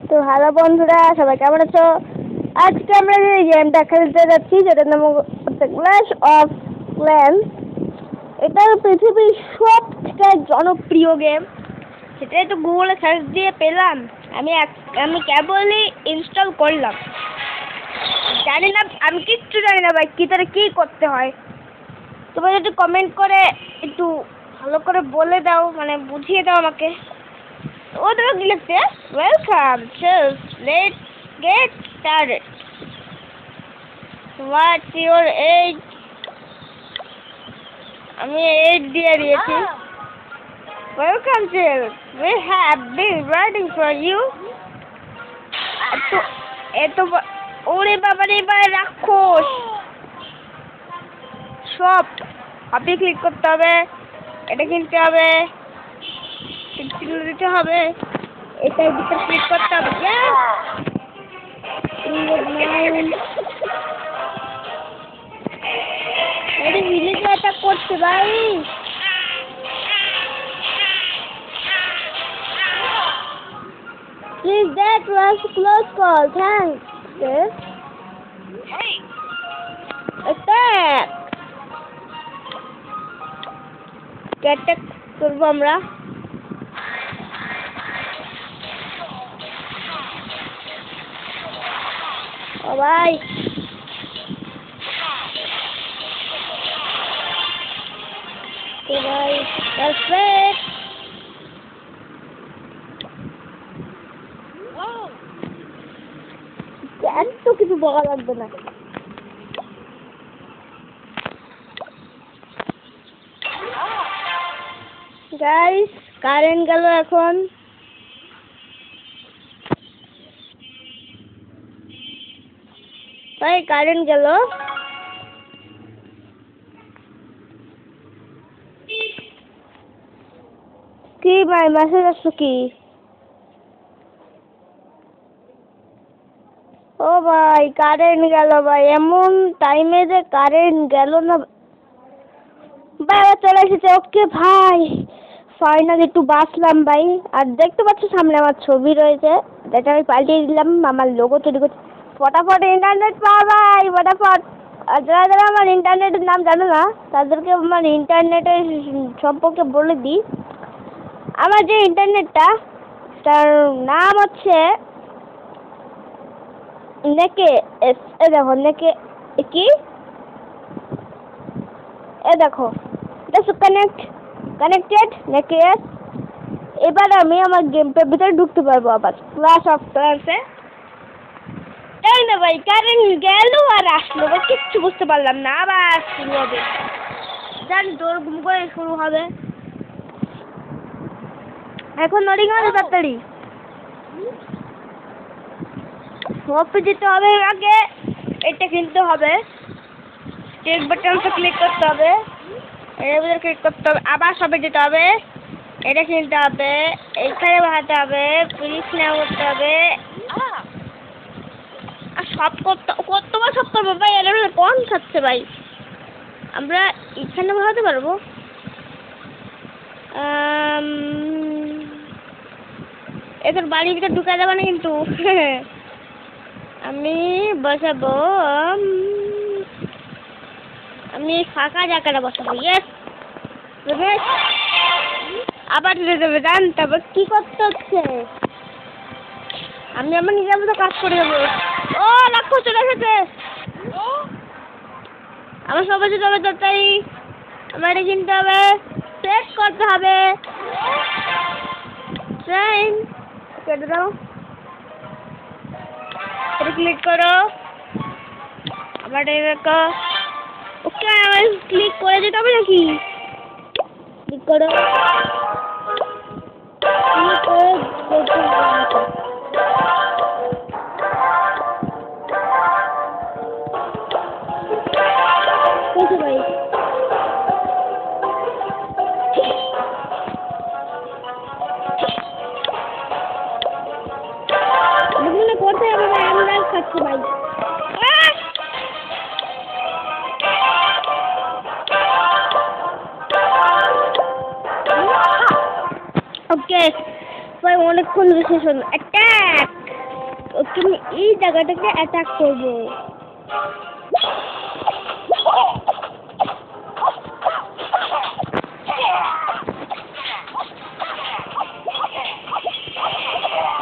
তো হ্যালো বন্ধুরা, সবাই কেমন আছো? আজকে আমরা যে গেমটা খেলতে যাচ্ছি যেটার নাম হচ্ছে ক্ল্যাশ অফ ক্ল্যান্স। এটা পৃথিবীর সব থেকে জনপ্রিয় গেম। সেটাই তো গুগলে সার্চ দিয়ে পেলাম। আমি কেবলই ইনস্টল করলাম। জানি না, আমি কিচ্ছু জানি না ভাই, কি করতে হয়। তোমরা একটু কমেন্ট করে একটু ভালো করে বলে দাও, মানে বুঝিয়ে দাও আমাকে। ওদের লিখতে welcome to let's get started. What's your age? আমি এজ দিয়ে দিয়েছি। Welcome to we have been waiting for you. এত ওরে বাবা রে, এবার রাক্ষস সব আপনি ক্লিক করতে হবে, এটা কিনতে হবে, দিতে হবে, এটার ভিতরে ক্লিক করতে হবে। ভিলেজ অ্যাটাক করছে ভাই। Please, that was a close call. Thanks. Yes. Attack. Attack করবো আমরা। ও ভাই, perfect. এত কিছু বলা লাগবে না। গাইস, কারেন্ট গেল এখন। ভাই কারেন্ট গেল। কি ভাই মেসেজ আসছো কি? ও ভাই কারেন্ট গেল ভাই, এমন টাইমে যে কারেন্ট গেল না ভাই। আবার চলে এসেছে। ওকে ভাই, ফাইনালি একটু বাঁচলাম ভাই। আর দেখতে পাচ্ছ সামনে আমার ছবি রয়েছে, যেটা আমি পাল্টিয়ে দিলাম। আমার লোগো তৈরি করছি। ফটাফট ইন্টারনেট পাওয়া ভাই, ফটাফট। আর যারা যারা আমার ইন্টারনেটের নাম জানো না, তাদেরকে আমার ইন্টারনেটের সম্পর্কে বলে দিই। আমার যে ইন্টারনেটটা, তার নাম হচ্ছে নেকে এস। এ দেখো নেকে কি, এ দেখো কানেক্টেড নেকে এস। এবার আমি আমার গেম পের ভিতরে ঢুকতে পারবো আবার ক্লাস অফ ক্লান্সে। তাই না ভাই, কারেন্ট গেল আর আসলো, কিচ্ছু বুঝতে পারলাম না। আবার শুরু হবে, জানি তোর ঘুম করে শুরু হবে এখন। নড়িং হবে তাড়াতাড়ি। ওপে যেতে হবে, আগে এটা কিনতে হবে, চেক বাটনটা ক্লিক করতে হবে, এর ভিতরে ক্লিক করতে হবে, আবার সবে যেতে হবে, এটা কিনতে হবে, এইখানে বাড়াতে হবে, প্লিজ নেওয়া করতে হবে। আর সব কতবার সব করবো ভাই? এর কোন খাচ্ছে ভাই? আমরা এখানে বাড়াতে পারবো। এদের বাড়ির ভিতরে ঢুকা যাবে না কিন্তু। আমি বসাবো, আমি ফাঁকা জায়গাটা বসাবো। ইয়েস, আবার চলে যাবে। জান তারপর কি করতে হচ্ছে? আমি আমার নিজের মতো কাজ করে যাবো। ও রাক্ষস চলে এসেছে। আমার সবাই যাবে তাড়াতাড়ি। আমার এটা কিনতে হবে, সেট করতে হবে। ট্রেন কেটে দাও, এটা ক্লিক করো, আবার এটা ওকে আমার ক্লিক করে দিতে হবে নাকি? ক্লিক করো, ক্লিক করে ভাই। করতে হবে ভাই, আমি লাল খাচ্ছি ভাই। ওকে ভাই, অনেকক্ষণ শেষ হলো। অ্যাটাক। ওকে আমি এই জায়গাটাকে অ্যাটাক করবো।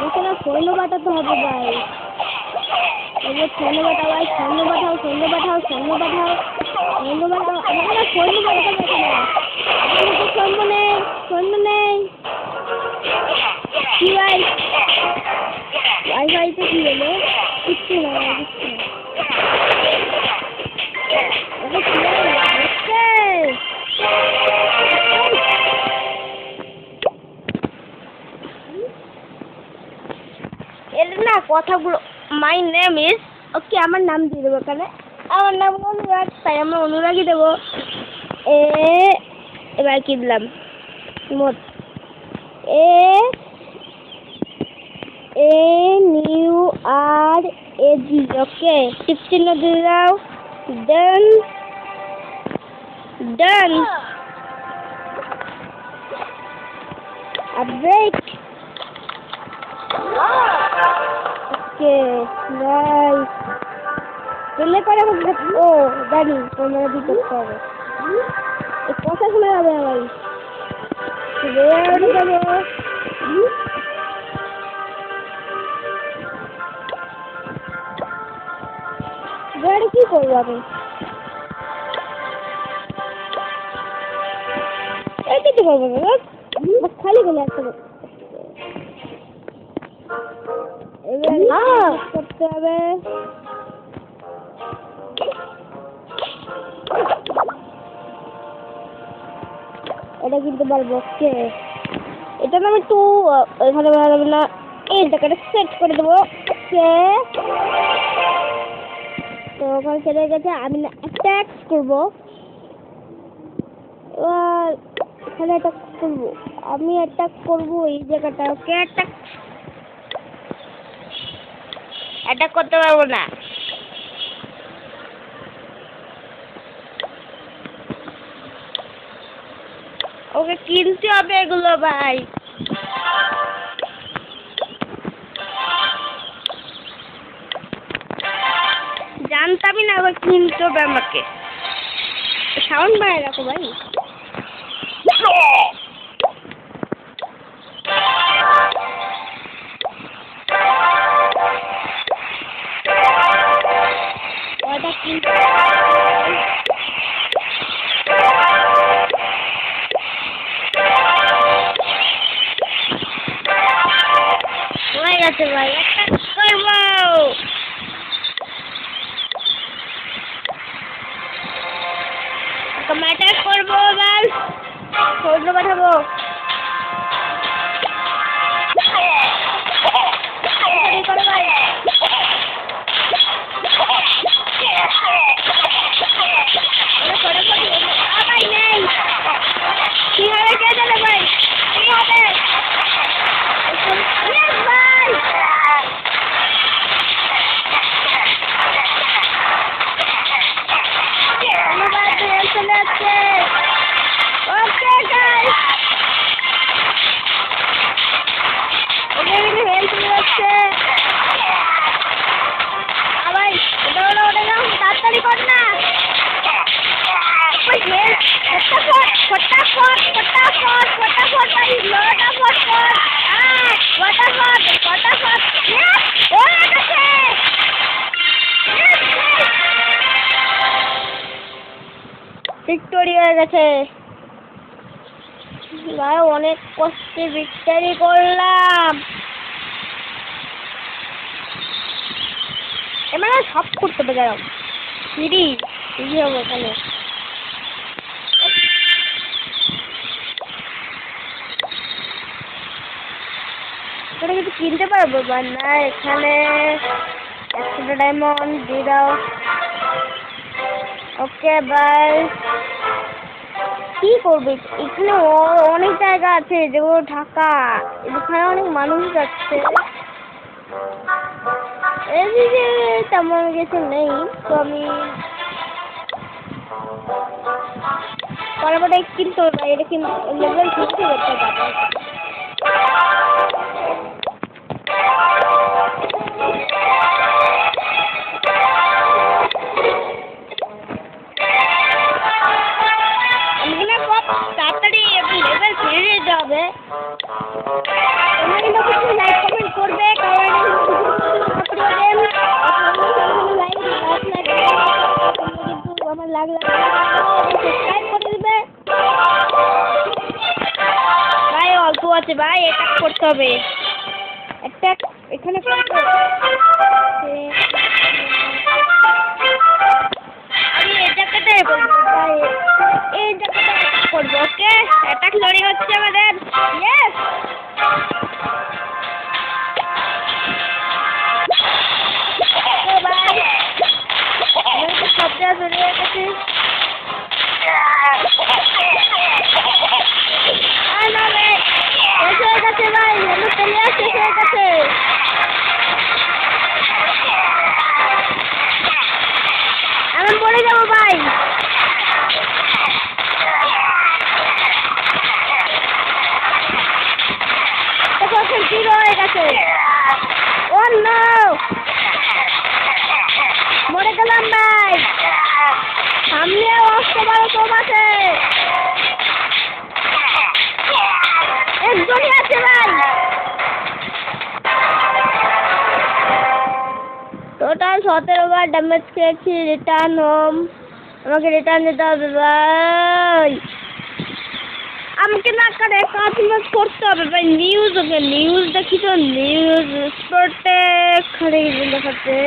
এখানে সৈন্য পাঠাতে হবে ভাই। সৈন্য পাঠাও ভাই, সৈন্য পাঠাও, সৈন্য পাঠাও, সৈন্য পাঠাও, সৈন্য পাঠাও। আমাকে সৈন্য পাঠাতে পারছে না। আমাকে সৈন্য নেই, সৈন্য নেই। কি ভাই ওয়াইফাইতে কি হলো? কিচ্ছু না, কিচ্ছু না। এর না কথাগুলো মাই নেম ইজ ওকে, আমার নাম দিয়ে দেবো এখানে। আমার নাম অনুরাগ, তাই আমরা অনুরাগই দেবো। এবার কি দিলাম? মোট ANURAG, ওকে। টিপ চিহ্ন দিয়ে দাও। দেন ডান। ব্রেক। Okay nice. চলে পরে আমাকে ও জানি তোমরা কি করতে হবে। এই কথা শুনে যাবে ভাই। গাড়ি কি করবো আমি? এই কিছু করবো না, খালি গেলে একটা এবার করতে হবে। এটা কিনতে পারবো, ওকে। এটা না আমি একটু এখানে ভালো না, এই জায়গাটা সেট করে দেবো, ওকে। তো ওখানে চলে গেছে, আমি না অ্যাটাক করবো। এবার এখানে অ্যাটাক করবো, আমি অ্যাটাক করবো এই জায়গাটা, ওকে। অ্যাটাক করতে পারবো না। ওকে কিনতে হবে এগুলো ভাই। জানতামই না ওকে কিনতে হবে আমাকে। সাউন্ড বাড়ায় রাখো ভাই। ওটা কিনতে হয়ে গেছে ভাই, অ্যাটাক করবো। অ্যাটাক করবো এবার, সৈন্য পাঠাবো। কি হবে কে জানে ভাই, কি হবে? তাড়াতাড়ি কর না। ভিক্টোরি হয়ে গেছে ভাই, অনেক কষ্টে ভিক্টোরি করলাম। এবার সব করতে হবে, যাও ফ্রি হবে এখানে। এখানে কিছু কিনতে পারবো বা না? এখানে 100 ডায়মন্ড দিয়ে দাও, ওকে বাই। কি করবে এখানে? অনেক জায়গা আছে যেগুলো ঢাকা, এখানে অনেক মানুষ যাচ্ছে। এদিকে তেমন কিছু নেই, তো আমি পরে কিনতে হবে। এটা কিন্তু লেভেল 50 করতে পারবো। হবে। একটা এখানে আমি এই জায়গাটায় বলবো, এই জায়গাটায় করবো। ওকে, অ্যাটাক লড়ি হচ্ছে আমাদের। ইয়েস, সব জায়গা জড়িয়ে গেছে। আমি পড়ে যাবো ভাই। জিরো হয়ে গেছে। ও নো, মরে গেলাম ভাই। সামনে অস্ত্র ভালো কম আছে, একজনই আছে ভাই। টোটাল 17 বার ড্যামেজ খেয়েছি। রিটার্ন হোম, আমাকে রিটার্ন দিতে হবে ভাই। আমাকে না করে কাজ করতে হবে ভাই। নিউজ, ওকে নিউজ দেখি তো। নিউজ স্পোর্টে খালি দেখাচ্ছে।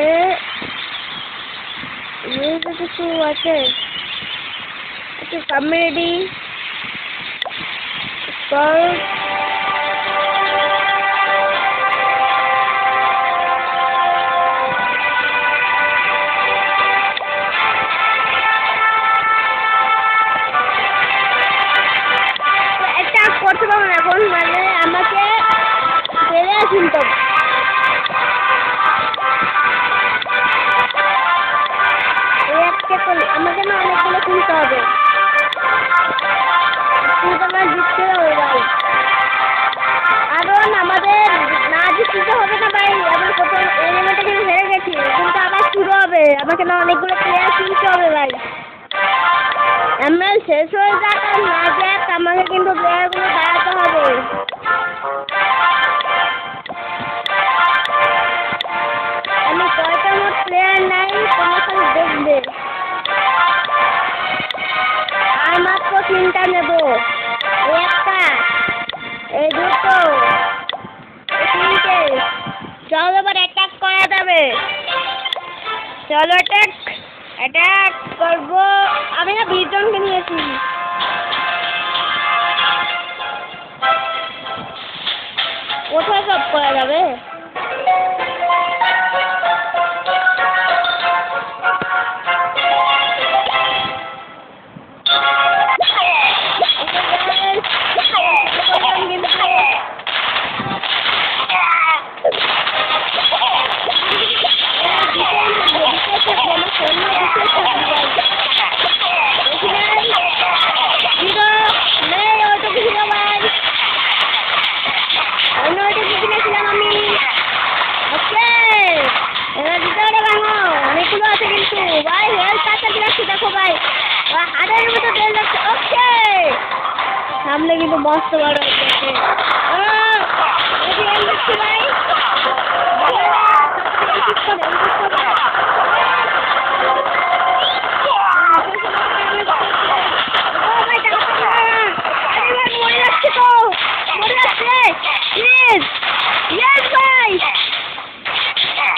নিউজে কিছু আছে, একটু কমেডি স্পোর্ট। করতে পারবো না এখন, মানে আমাকে ফেলে কিনতে হবে। আমাকে না অনেকগুলো কিনতে হবে, কিন্তু আমার জিততে হবে ভাই। কারণ আমাদের না জিততে হবে না ভাই। আমরা প্রথম এলিমেন্টে কিন্তু হেরে গেছি, কিন্তু আবার শুরু হবে। আমাকে না অনেকগুলো প্লেয়ার কিনতে হবে ভাই। এমএল শেষ হয়ে যাক আর না যাক, আমাকে কিন্তু প্লেয়ারগুলো দাঁড়াতে হবে। আমি কয়টা মোট প্লেয়ার নাই তোমার খালি দেখবে। আর মাত্র 3টা নেব। এই একটা, এই দুটো, এই 3টে। চলো এবার অ্যাটাক করা যাবে। চলো অ্যাটাক, অ্যাটাক করবো। আমি না 20 জনকে নিয়েছি। কোথায় সব করা যাবে? সামনে কিন্তু মস্ত বড় হচ্ছে। ভাই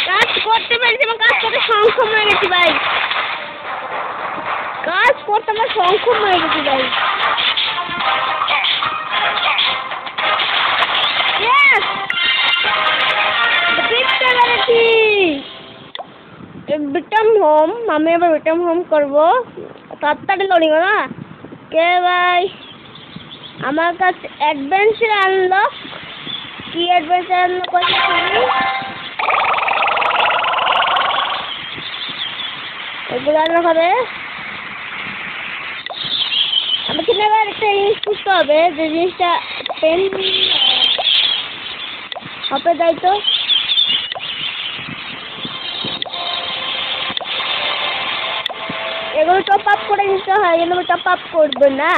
কাজ করতে পেরেছি এবং কাজ করতে সংক্ষম হয়ে গেছি ভাই। কাজ করতে আমার সংক্ষম হয়ে গেছি ভাই। রিটার্ন হোম, আমি আবার রিটার্ন হোম করবো। তাড়াতাড়ি লড়িব না কে ভাই। আমার কাছে অ্যাডভেঞ্চার আনলক। কি অ্যাডভেঞ্চার আনলক করছি? এগুলো আনলক হবে। আমাকে এবার একটা জিনিস বুঝতে হবে, যে জিনিসটা পেন হবে দায়িত্ব। এগুলো টপ আপ করে নিতে হয়, এগুলো টপ আপ করবো না।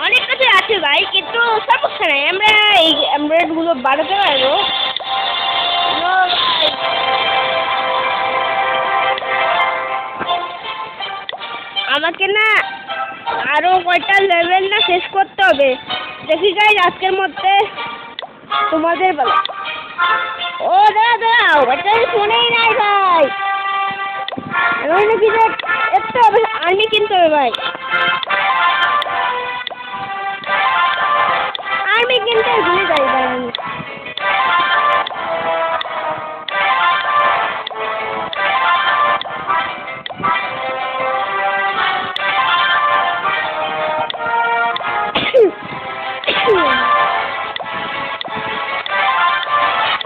অনেক কিছু আছে ভাই, কিন্তু সমস্যা নেই। আমরা এই এমব্রয়েড গুলো বাড়াতে পারবো। আমাকে না আরো কয়টা লেভেল না শেষ করতে হবে। দেখি গাইস আজকের মধ্যে তোমাদের বলো। ও দাঁড়াও এটা ফোনেই নাই ভাই। আমি নাকি যে একটু আর্মি কিনতে হবে ভাই। আর্মি কিনতে ভুলে যাই ভাই আমি।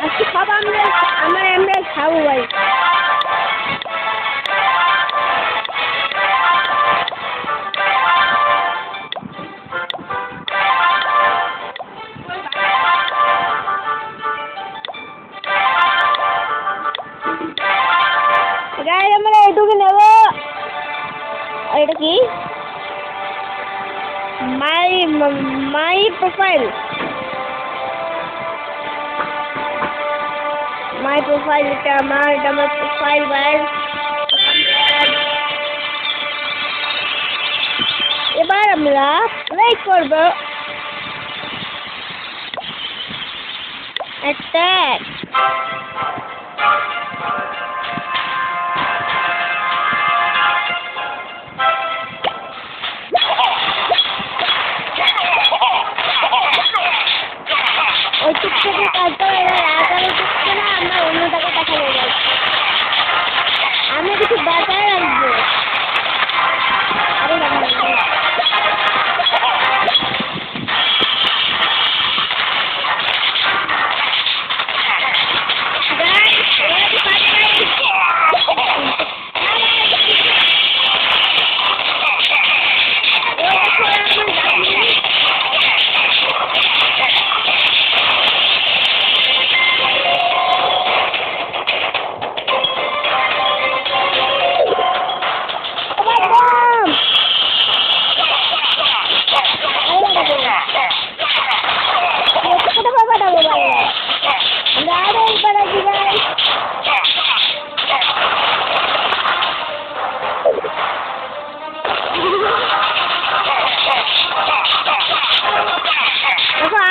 আজকে সব আমার এমরাল খাবো ভাই। আমরা এটুকু নেব। এটা কি মাই প্রোফাইল এটা আমার প্রোফাইল ভাই। এবার আমরা প্লে করব অ্যাটাক। ওই চুপ থেকে কাজটা আগামী দিচ্ছে না, আমরা অন্যটাকে দেখাবো যাই। আমি কিছু বাঁচায় রাখবো। আরে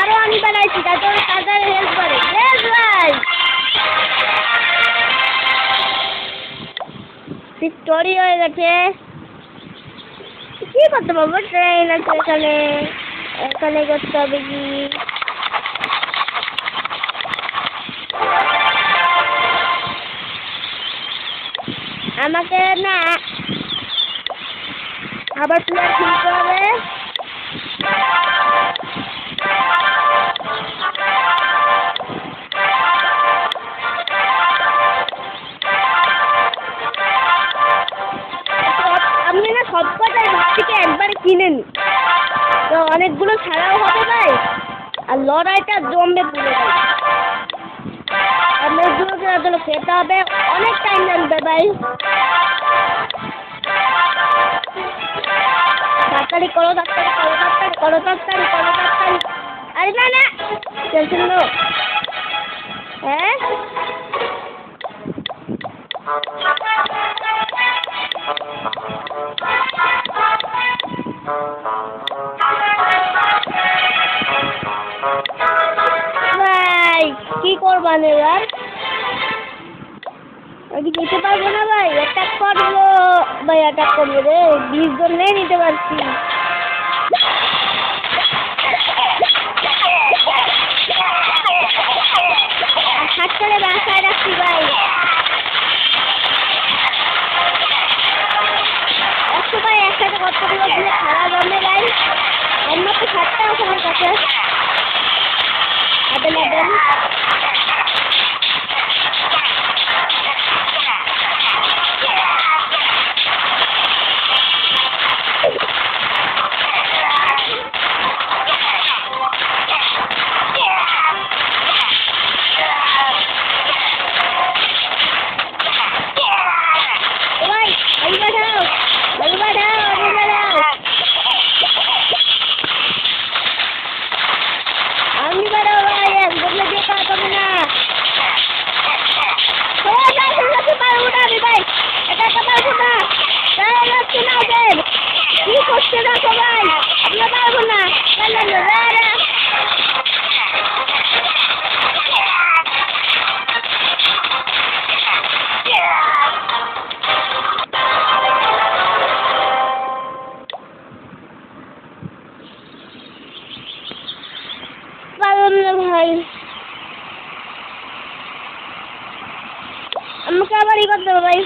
আরো আমি বানাইছি তাদের হেল্প করে। স্টোরি হয়ে গেছে। কি করতে পারবো? ট্রেন আছে এখানে, এখানে করতে হবে কি? আমাকে না আবার প্লেয়ার কিনতে হবে। আপনি না সবকটাই ভাগ থেকে একবারে কিনে নিন, তো অনেকগুলো ছাড়াও হবে ভাই, আর লড়াইটা জমবে পুরো ভাই। অনেকগুলোকে আসলে খেতে হবে, অনেক টাইম লাগবে ভাই। তাড়াতাড়ি করো, তাড়াতাড়ি করো, তাড়াতাড়ি করো, তাড়াতাড়ি করো, তাড়াতাড়ি। আরে না না টেনশন নো। হ্যাঁ ভাই কি করবেন এবার? আমি যেতে পারবো না ভাই। অ্যাটাক করবো ভাই, অ্যাটাক করবো রে। 20 জন নেই নিতে পারছি। হাত করে বাসায় রাখছি ভাই। একটু ভাই একসাথে কতগুলো দিয়ে খারাপ হবে ভাই। একমাত্র 7টা আছে আমার কাছে। অ্যাভেলেবেল। আমি বাড়াও ভাই, একদম দিয়ে পারবো না। পারলাম না ভাই, আমাকে আবার ই করতে হবে ভাই।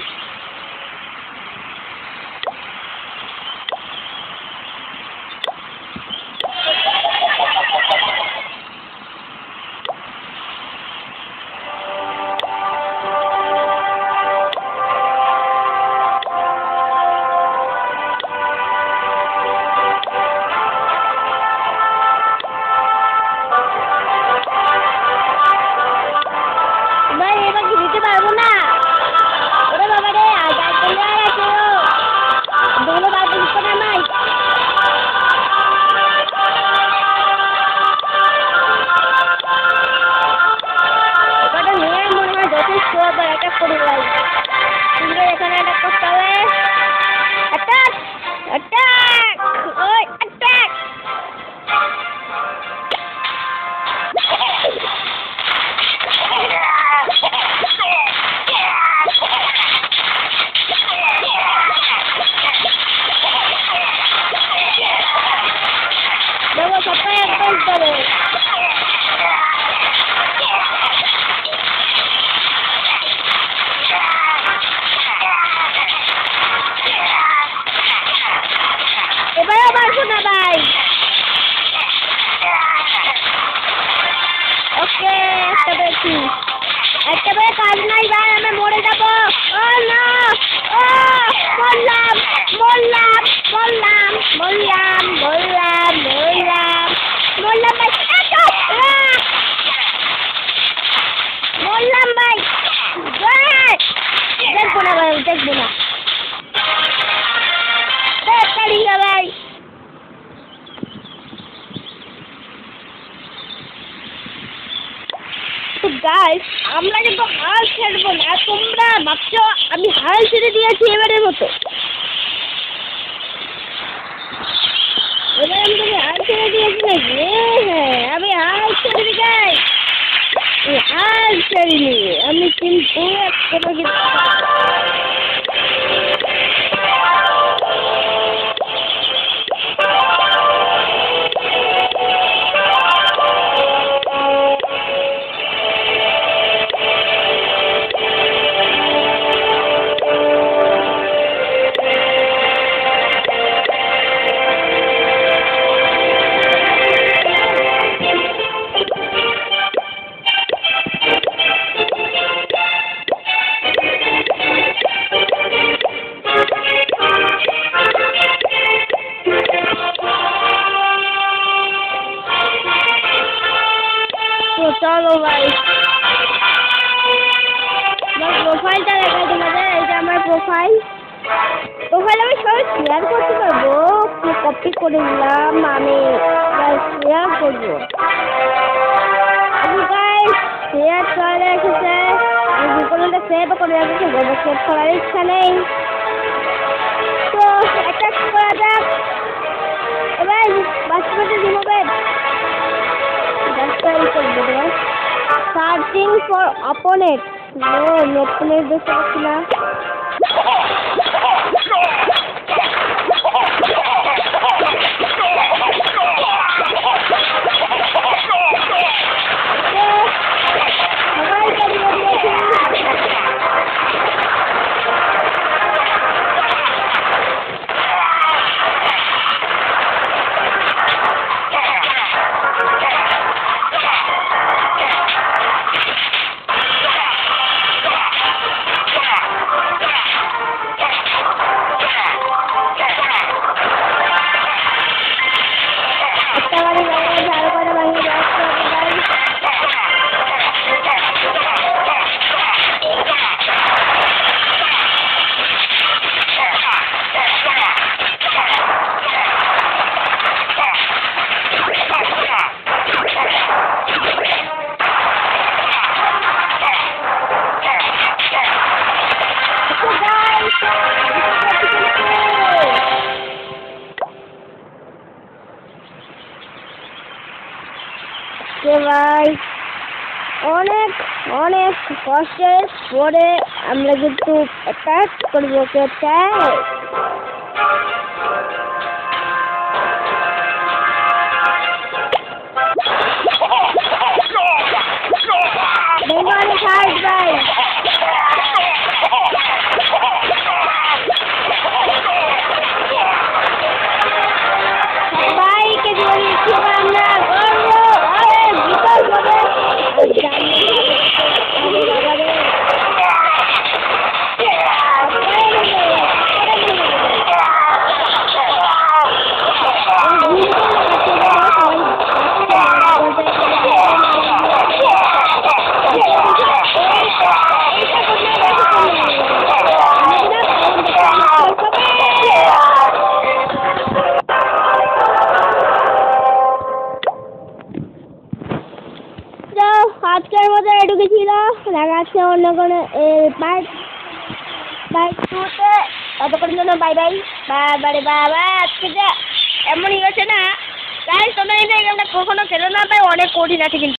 একেবারে কাজ নাই ভাই, আমি মরে যাব। ও না, ও মরলাম মরলাম মরলাম মরলাম মরলাম মরলাম মরলাম ভাই, মরলাম ভাই। দেখবো না ভাই, দেখবো না ভাই। গাইস, আমরা কিন্তু হাল ছেড়বো না। তোমরা ভাবছো আমি হাল ছেড়ে দিয়েছি এবারের মতো? এবার আমি হাল ছেড়ে দিয়েছি নাকি? হ্যাঁ, আমি হাল ছেড়ে দিই গাইস, হাল ছেড়িনি আমি, কিন্তু চলো ভাই, প্রোফাইলটা দেখাই তোমাদের। এইটা আমার প্রোফাইল। আমি সবাই শেয়ার করতে পারবো। কপি করে নিলাম, আমি শেয়ার করবো। শেয়ার করে রেখেছে, গুগলটা সেভ করে রেখেছে, সেভ করার ইচ্ছা নেই। তো একটা করা যাক। এবার বাস্তবতা রিমুভের সার্চিং ফর অপোনেন্ট। অপোনেন্ট দেখতে পাচ্ছি না। ভাই অনেক অনেক কষ্টের পরে আমরা কিন্তু অ্যাটাক করবো। দেখা যাচ্ছে অন্য কোনো পার্ট 2-তে। ততক্ষণ জন্য বাই বাই। বাবা আজকে যে এমনই হয়েছে না গাইস, তোমরা এই গেমটা কখনো খেলো না, ভাই অনেক কঠিন আছে কিন্তু।